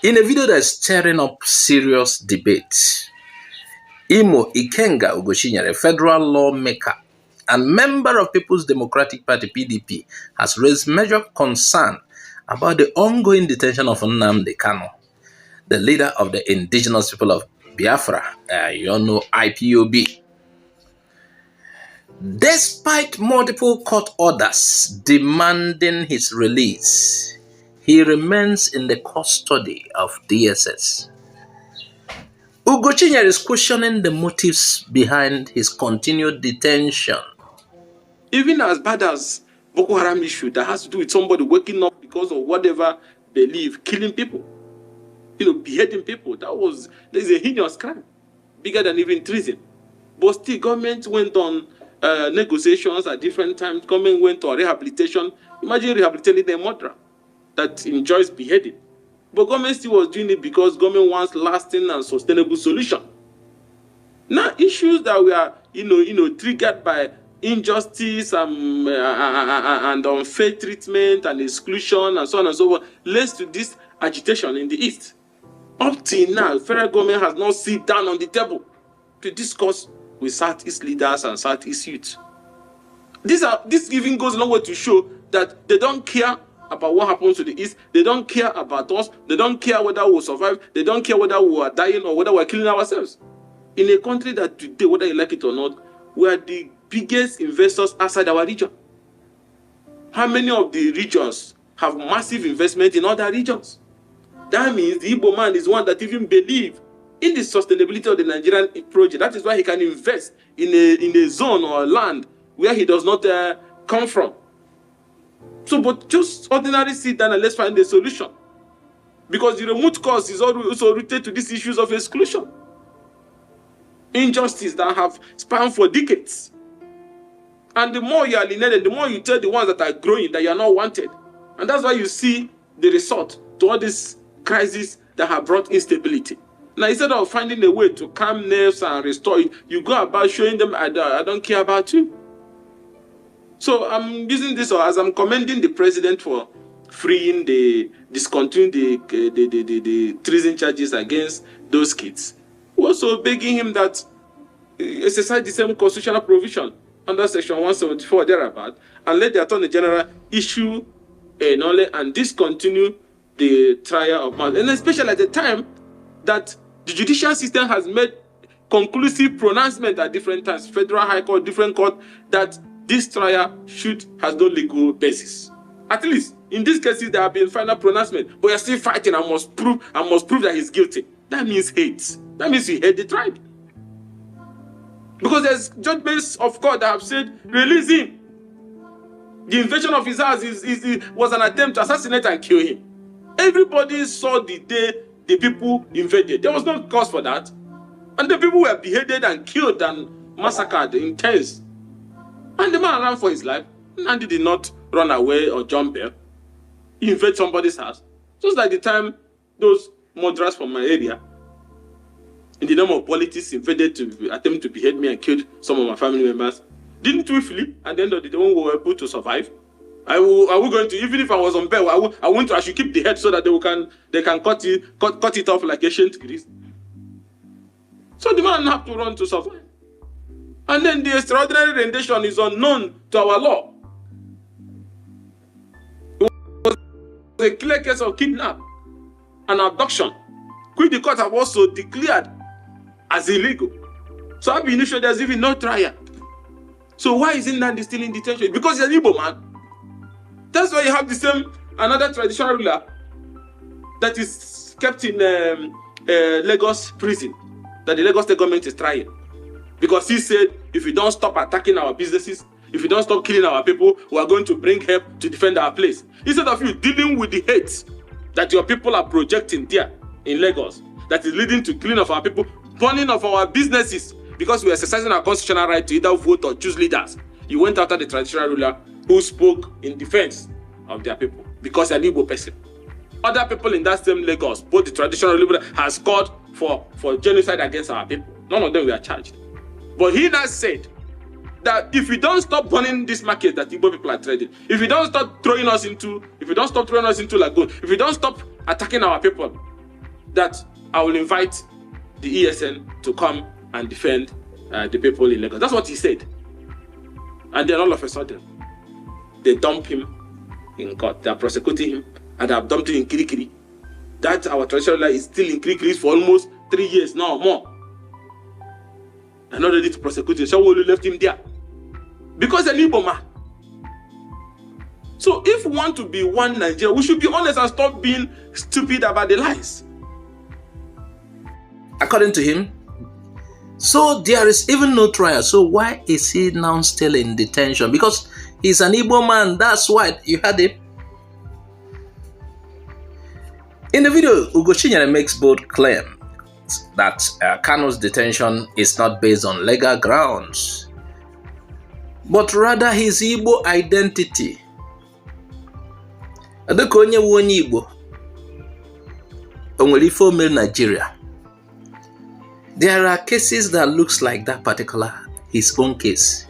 In a video that's stirring up serious debate, Imo Ikenga Ugochinyere, a federal lawmaker and member of People's Democratic Party (PDP), has raised major concern about the ongoing detention of Nnamdi Kanu, the leader of the indigenous people of Biafra, IPOB. Despite multiple court orders demanding his release, he remains in the custody of DSS. Ugochinyere is questioning the motives behind his continued detention. Even as bad as Boko Haram issue that has to do with somebody waking up because of whatever belief, killing people, beheading people, there's a heinous crime, bigger than even treason. But still, government went on negotiations at different times. Government went on rehabilitation. Imagine rehabilitating a murderer that enjoys beheading. But government still was doing it because government wants lasting and sustainable solution. Now, issues that were, triggered by injustice and unfair treatment and exclusion and so on and so forth leads to this agitation in the East. Up till now, federal government has not sit down on the table to discuss with Southeast leaders and Southeast youth. This even goes a long way to show that they don't care about what happens to the East. They don't care about us. They don't care whether we'll survive. They don't care whether we are dying or whether we're killing ourselves. In a country that today, whether you like it or not, we are the biggest investors outside our region. How many of the regions have massive investment in other regions? That means the Igbo man is one that even believes in the sustainability of the Nigerian project. That is why he can invest in a zone or a land where he does not come from. So, but just ordinarily sit down and let's find a solution. Because the root cause is also rooted to these issues of exclusion. Injustice that have spanned for decades. And the more you are alienated, the more you tell the ones that are growing that you are not wanted. And that's why you see the result to all these crises that have brought instability. Now, instead of finding a way to calm nerves and restore it, you go about showing them, I don't care about you. So I'm using this as I'm commending the president for freeing discontinuing the treason charges against those kids. We're also begging him that exercise the same constitutional provision under Section 174 thereabout, and let the Attorney General issue a nolle and discontinue the trial of man. And especially at the time that the judicial system has made conclusive pronouncement at different times, Federal High Court, different court, that this trial has no legal basis. At least in these cases there have been final pronouncement, but you're still fighting and must prove that he's guilty. That means hate. That means you hate the tribe. Because there's judgments of court that have said, release him. The invasion of his house was an attempt to assassinate and kill him. Everybody saw the day the people invaded. There was no cause for that. And the people were beheaded and killed and massacred in tens. And the man ran for his life. And he did not run away or jump there. He invaded somebody's house. Just like the time those murderers from my area, in the name of politics, invaded to attempt to behead me and killed some of my family members. Didn't we flee? At the end of the day, when we were able to survive, are we going to, even if I was on bail, I should keep the head so that they can cut it off like ancient Greece. So the man have to run to survive. And then the extraordinary rendition is unknown to our law. It was a clear case of kidnap and abduction, which the court have also declared as illegal. So I've been initially there's even no trial. So why is Nnamdi still in detention? Because he's an Igbo man. That's why you have the same another traditional ruler that is kept in Lagos prison that the Lagos State government is trying. Because he said, if you don't stop attacking our businesses, if you don't stop killing our people, we are going to bring help to defend our place. Instead of you dealing with the hate that your people are projecting there in Lagos, that is leading to killing of our people, burning of our businesses, because we are exercising our constitutional right to either vote or choose leaders. You went after the traditional ruler who spoke in defense of their people because an Igbo person. Other people in that same Lagos, both the traditional ruler has called for genocide against our people. None of them were charged. But he now said that if we don't stop burning this market that Igbo people are trading, if we don't stop throwing us into lagoon, if we don't stop attacking our people, that I will invite the ESN to come and defend the people in Lagos. That's what he said. And then all of a sudden, they dump him in court. They are prosecuting him and they have dumped him in Kirikiri. That our traditional is still in Kirikiri for almost 3 years now, more. And not ready to prosecute him. So we left him there. Because an Igbo man. So if we want to be one Nigeria, we should be honest and stop being stupid about the lies. According to him, so there is even no trial. So why is he now still in detention? Because he's an Igbo man. That's why you had him. In the video, Ugochinyere makes bold claim that Kanu's detention is not based on legal grounds, but rather his Igbo identity. Adoko onye wu onye Igbo, onwere ife o mere Nigeria. There are cases that looks like that particular, his own case,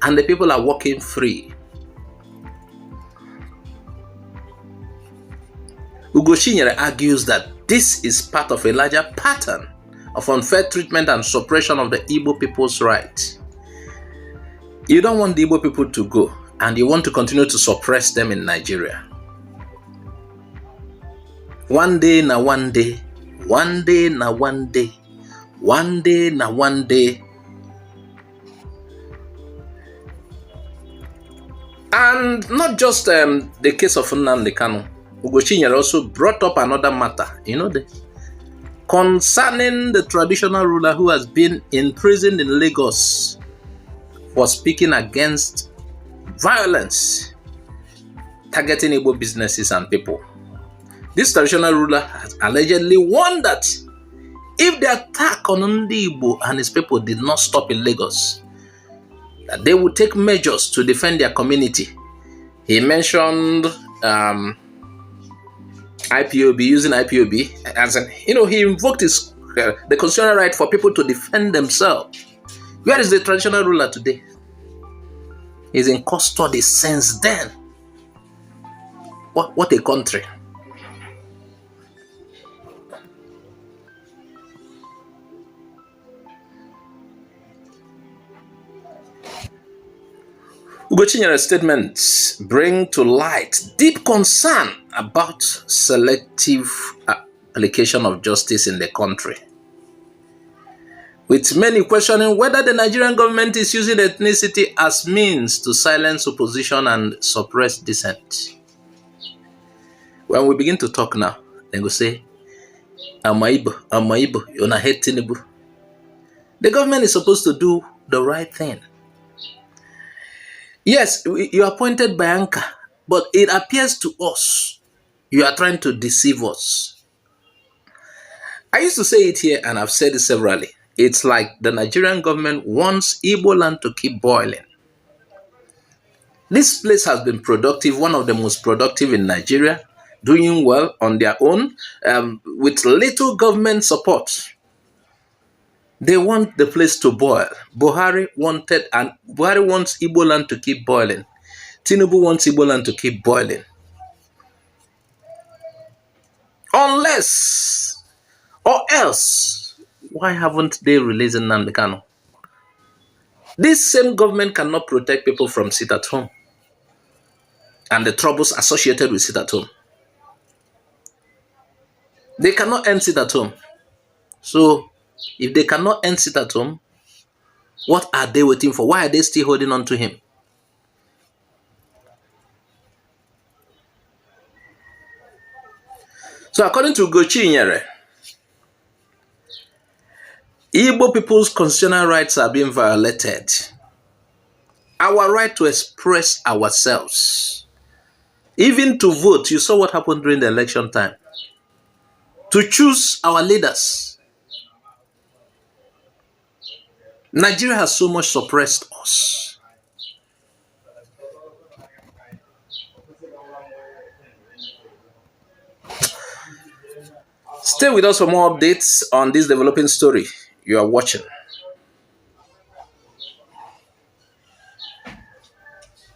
and the people are walking free. Ugochinyere argues that this is part of a larger pattern of unfair treatment and suppression of the Igbo people's rights. You don't want the Igbo people to go, and you want to continue to suppress them in Nigeria. One day na one day, one day na one day, one day na one day. And not just the case of Nnamdi Kanu. Ugochinyere also brought up another matter, concerning the traditional ruler who has been imprisoned in Lagos for speaking against violence, targeting Igbo businesses and people. This traditional ruler has allegedly warned that if the attack on Nnamdi Igbo and his people did not stop in Lagos, that they would take measures to defend their community. He mentioned IPOB, using IPOB as he invoked the constitutional right for people to defend themselves. Where is the traditional ruler today? He's in custody since then. What a country. Ugochinyere's statements bring to light deep concern about selective application of justice in the country, with many questioning whether the Nigerian government is using ethnicity as means to silence opposition and suppress dissent. When we begin to talk now, they will say, Amaibo, you're not hate Tinubu. The government is supposed to do the right thing. Yes, you are appointed by Anchor, but it appears to us you are trying to deceive us. I used to say it here, and I've said it severally. It's like the Nigerian government wants Igbo land to keep boiling. This place has been productive, one of the most productive in Nigeria, doing well on their own, with little government support. They want the place to boil. Buhari wants Igbo land to keep boiling. Tinubu wants Igbo land to keep boiling. Unless, or else, why haven't they released Nnamdi Kanu? This same government cannot protect people from sit at home and the troubles associated with sit at home. They cannot end sit at home. So, if they cannot end sit at home, what are they waiting for? Why are they still holding on to him? So according to Ugochinyere, Igbo people's constitutional rights are being violated. Our right to express ourselves, even to vote. You saw what happened during the election time. To choose our leaders. Nigeria has so much suppressed us. Stay with us for more updates on this developing story you are watching.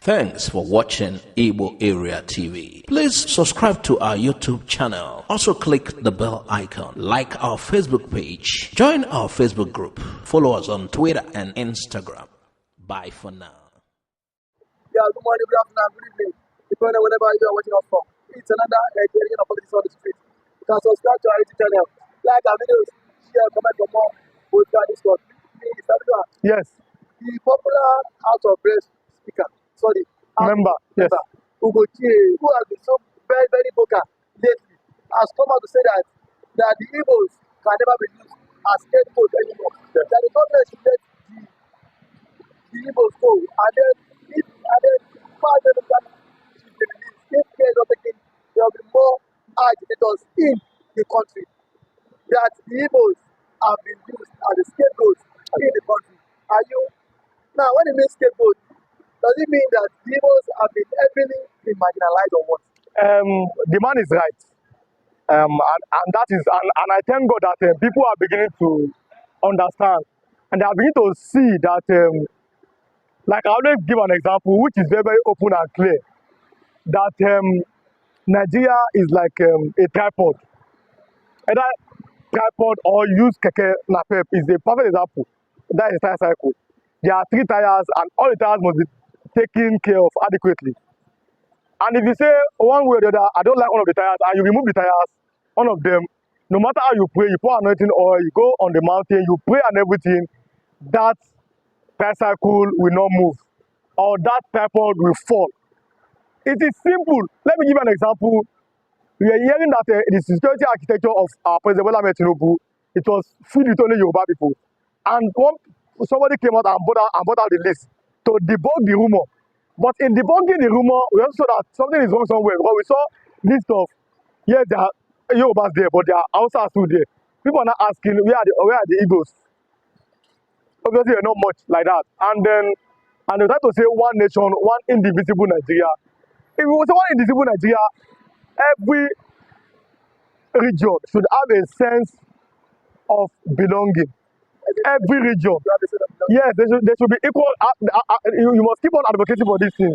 Thanks for watching Igbo Area TV. Please subscribe to our YouTube channel. Also click the bell icon. Like our Facebook page. Join our Facebook group. Follow us on Twitter and Instagram. Bye for now. Yeah, good morning, good afternoon, good evening. Depending on whenever you are watching us from. It's another edition of Politics on the Street. You can subscribe to our YouTube channel. Like our videos. Share, comment for more. Discord. Yes. The popular House of Breast speaker. Sorry. Member. Yes. Ugochinyere, who has been so very, very vocal lately, has come out to say that the Igbos can never be used as scapegoat anymore. Yes. That the government should let the Igbos go. And then far as should be released. If care is not taken, there will be more agitators in the country. That the Igbos have been used as a scapegoat in the country. Are you now when it means scapegoat? Does it mean that the Igbos have been heavily marginalized or what? The man is right. And that is and I thank God that people are beginning to understand and they are beginning to see that like I always give an example which is very, very open and clear that Nigeria is like a tripod. Either tripod or use keke napep is a perfect example. That is a tire cycle. There are 3 tires and all the tires must be taken care of adequately. And if you say one way or the other, I don't like one of the tires, and you remove the tires, one of them, no matter how you pray, you pour anointing oil, you go on the mountain, you pray and everything, that tricycle will not move, or that tripod will fall. It is simple. Let me give you an example. We are hearing that the security architecture of our President Tinubu, it was filled with only Yoruba people. And somebody came out and brought out the list to debunk the rumor. But in debunking the rumor, we also saw that something is wrong somewhere. Because we saw list of, yes, there are Yorubas there, but there are Hausas still there. People are now asking, where are the Igbos? Obviously, they're not much like that. And they try to say one nation, one indivisible Nigeria. If we say one indivisible Nigeria, every region should have a sense of belonging. Every region. Yes, there should be equal. You must keep on advocating for these things.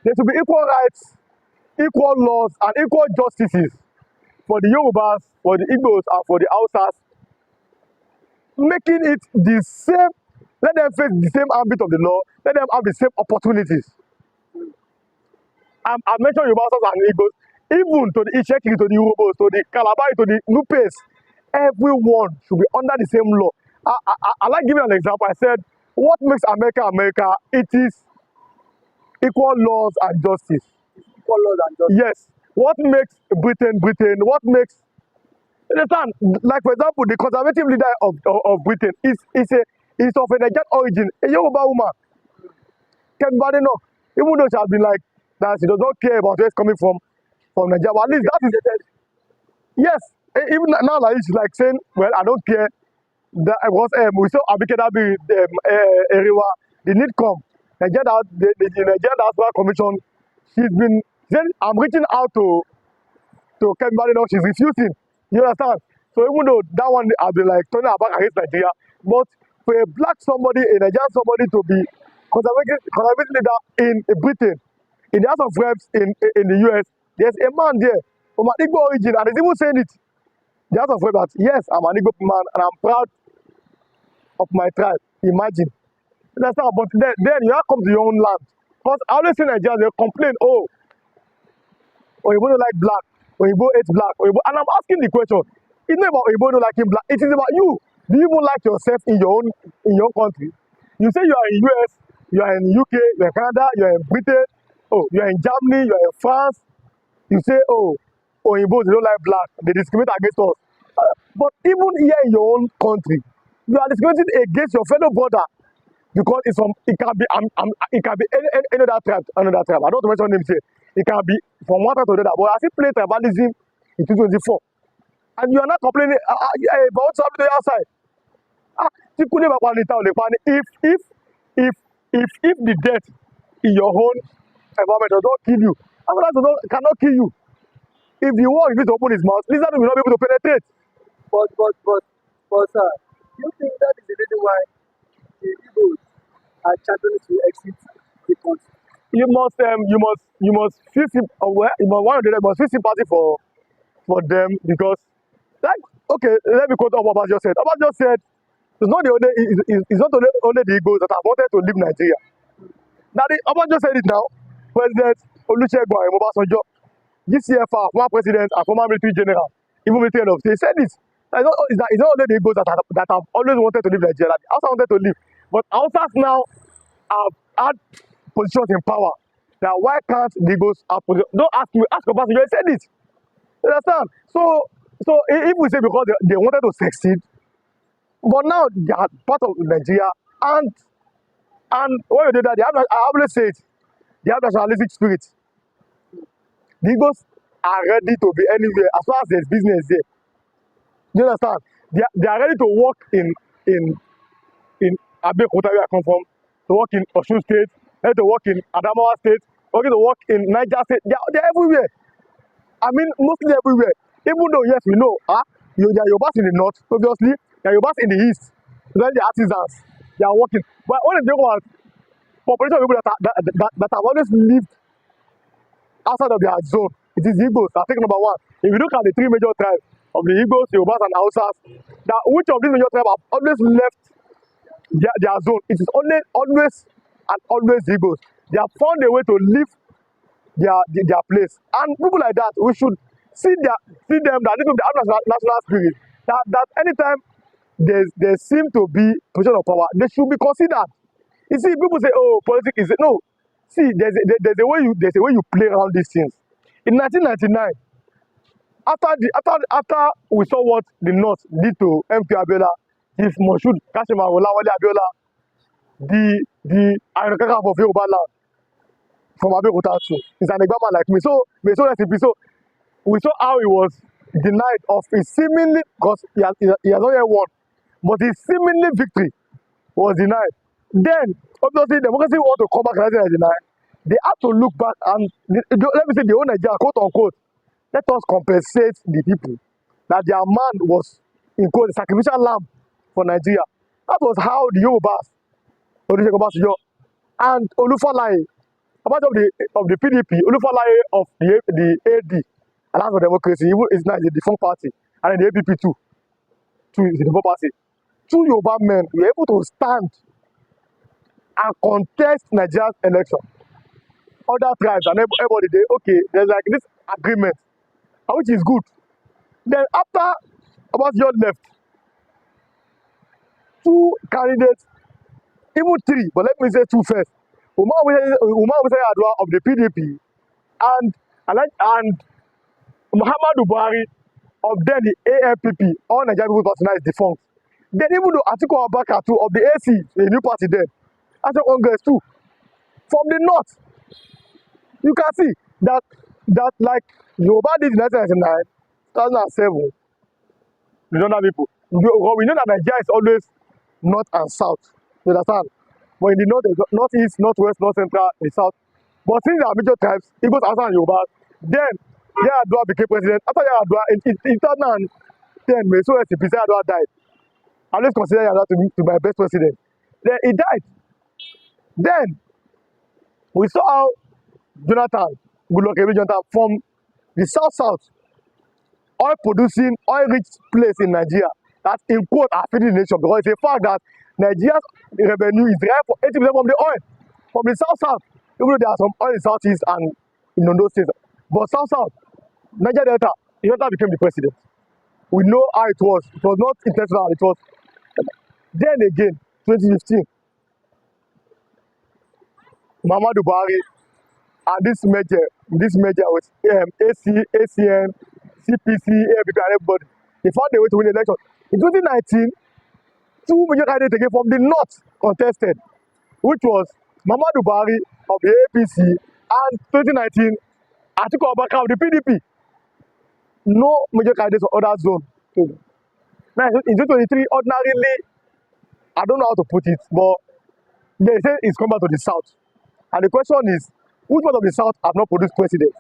There should be equal rights, equal laws, and equal justices for the Yorubas, for the Igbos, and for the Hausas, making it the same. Let them face the same ambit of the law. Let them have the same opportunities. I mentioned Yorubas and Igbos, even to the Isheki, to the Urobos, to the Calabar, to the Nupes. Everyone should be under the same law. I like giving an example. I said, what makes America America? It is equal laws and justice. Equal laws and justice. Yes. What makes Britain Britain? What makes, understand? Like for example, the conservative leader of Britain is of a Nigerian origin, a Yoruba woman. Everybody know, even though she has been like that, she does not care about where it's coming from Nigeria. But at least that is yes. Even now, like she's like saying, well, I don't care. That was we saw Abikeda Eriwa, the NIDCOM, the Nigerian Diaspora Commission. She's been saying, I'm reaching out to Kembali now, she's refusing. You understand? So even though that one has been like turning her back against Nigeria, but for a black somebody, a Nigerian somebody to be conservative leader in Britain, in the House of Reps in the US, there's a man there from an Igbo origin, and he's even saying it. The House of Reps, yes, I'm an Igbo man, and I'm proud of my tribe. Imagine. That's not, but then you have come to your own land. Because I always see Nigerians, they complain, oh, Oyibo don't like black, Oyibo hates black, Oyibo, and I'm asking the question, it's not about Oyibo don't liking black, it is about you. Do you even like yourself in your country? You say you are in US, you are in UK, you are in Canada, you are in Britain, oh, you are in Germany, you are in France. You say, oh, Oyinbo, they don't like black, they discriminate against us. But even here in your own country, you are discriminating against your fellow brother because it can be any other tribe, another tribe. I don't want to mention names here. It can be from one tribe to another. But I see play tribalism in 2024, and you are not complaining about something outside. If the death in your own environment does not kill you, others cannot kill you. If the war is to open his mouth, lizard will not be able to penetrate. But sir, do you think that is the reason why the Igbos are championing to exit the country? you must feel well, one of them must feel sympathy for them because, like, okay, let me quote what Obama just said. Obama just said it's not the only it's not only the Igbos that have wanted to leave Nigeria. Now Obama just said it now. President Olusegun Obasanjo, GCFR, former president and former military general, even military head of state, said this. It's not only the Igbos that have always wanted to leave Nigeria. That also wanted to leave, but Hausas now have had positions in power. Now why can't the Igbos have positions? Don't ask me. Ask Obasanjo. He said it. You understand? So if we say because they wanted to succeed, but now they are part of Nigeria, and when you do that, I always say it, they have nationalistic spirit. The Igbos are ready to be anywhere as far as there's business there. You understand? They are ready to work in Abeokuta, where I come from, to work in Osun State, ready to work in Adamawa State, ready to work in Niger State. They're everywhere. I mean, mostly everywhere. Even though, yes, we know, there are Yorubas in the north, obviously, there are Yorubas in the east, then the artisans, they are working. But when they go out, population of people that have always lived outside of their zone, it is the Igbos. I think number one. If you look at the three major tribes of the Igbos, Yorubas, and Hausas, that which of these major tribes have always left their zone? It is always the Igbos. They have found a way to leave their place. And people like that, we should see them that they have national spirit. That anytime there seem to be position of power, they should be considered. You see, people say, "Oh, politics is it?" No. See, there's a way you play around these things. In 1999, after we saw what the North did to MP Abiola, Chief Moshood Kashim Olawale Abiola, the Arinokaka of Yoruba land from Abeokuta to is an example like me. So so we saw how he was denied of his seemingly, because he has not yet won, but his seemingly victory was denied. Then, obviously, democracy want to come back in 1999. They have to look back and, let me say, the own Nigeria, quote unquote, let us compensate the people that their man was, in quote, the sacrificial lamb for Nigeria. That was how the Yorubas, Olusegun Obasanjo, and Olufalaye, part of the PDP, Olufalaye of the AD, Alliance for Democracy, is now a defunct party, and then the APP too is a defunct party. Two Yoruba men were able to stand and contest Nigeria's election. Other tribes and everybody, okay, there's like this agreement, which is good. Then after Obasanjo left, two candidates, even three, but let me say two first. Umar Adwa of the PDP and Muhammadu Buhari of then the AFPP, all Nigerian People's Party now is defunct. Then even though Atiku Abubakar too of the AC, a new party then, National Congress too, from the north, you can see that like Yoruba did in 1999, 2007, the other people. We know that Nigeria is always north and south. You understand? But in the north, northeast, northwest, north central, the south. But since there are major tribes, Igbos, Hausa, and Yoruba, then Yar'Adua became president. After Yar'Adua, in 2010, so Yar'Adua died. I always consider Yar'Adua to be my best president. Then he died. Then we saw how Goodluck Jonathan, from the south, oil-producing, oil-rich place in Nigeria, that in quote are feeding the nation, because it's a fact that Nigeria's revenue is derived for 80% from the oil, from the south, even though there are some oil in southeast and in those states. But south, Nigeria Delta, Jonathan became the president. We know how it was. It was not intentional. It was. Then again, 2015, Muhammadu Buhari and this merger with ACN, CPC, everybody, they found a way to win the election. In 2019, two major candidates again from the north contested, which was Muhammadu Buhari of the APC and 2019, Atiku Abubakar of the PDP. No major candidates for other zone. Now, in 2023, ordinarily, I don't know how to put it, but they say it's come back to the south. And the question is, which part of the south have not produced presidents?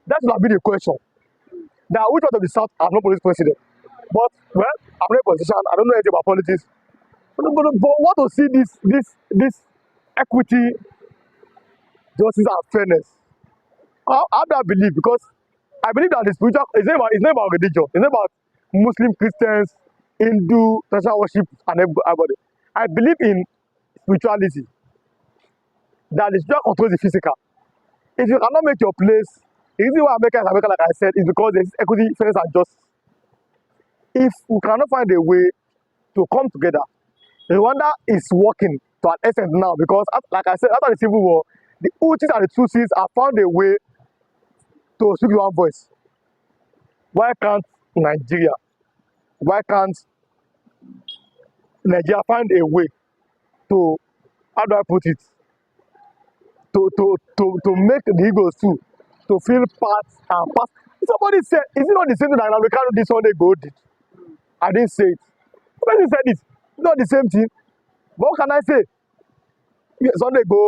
That should have been the question. Now, which part of the south have not produced president? But, well, I'm not a politician. I don't know anything about politics. But what to see this equity justice and fairness. How do I believe? Because I believe that the spiritual it's not about religion. It's not about Muslim, Christians, Hindu, traditional worship, and everybody. I believe in spirituality. That the spiritual controls the physical. If you cannot make your place, the reason why America is America, like I said, is because there is equity, fairness, and justice. If we cannot find a way to come together, Rwanda is working to an extent now because, like I said, after the civil war, the Hutus and the Tutsis have found a way to speak with one voice. Why can't Nigeria? Why can't Nigeria find a way to, how do I put it, to make the Eagles too, to feel part and part. Somebody said, is it not the same thing that Nnamdi Kanu this Sunday go did? I didn't say it. Somebody said it. It's not the same thing. But what can I say? Yeah, Sunday go,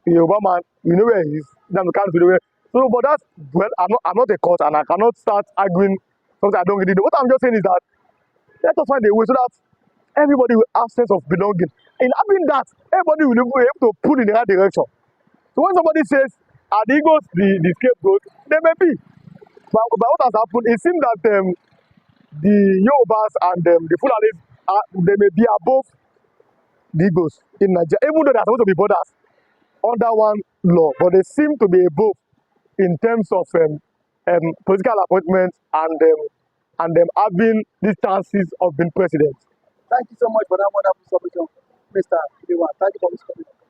Yoruba man, you know where he is. Nnamdi Kanu, you know where. So, but that's, well, I'm not a court and I cannot start arguing something I don't really know. What I'm just saying is that let us find a way so that everybody will have sense of belonging. In having that, everybody will be able to pull in the right direction. So when somebody says, are the Eagles the scapegoat, they may be. But what has happened, it seems that the Yorubas and the Fulanis, they may be above the Eagles in Nigeria, even though they're supposed to be borders under one law, but they seem to be above in terms of political appointments and them having these chances of being president. Thank you so much for that wonderful submission, Mr. Iwa. Thank you for this comment.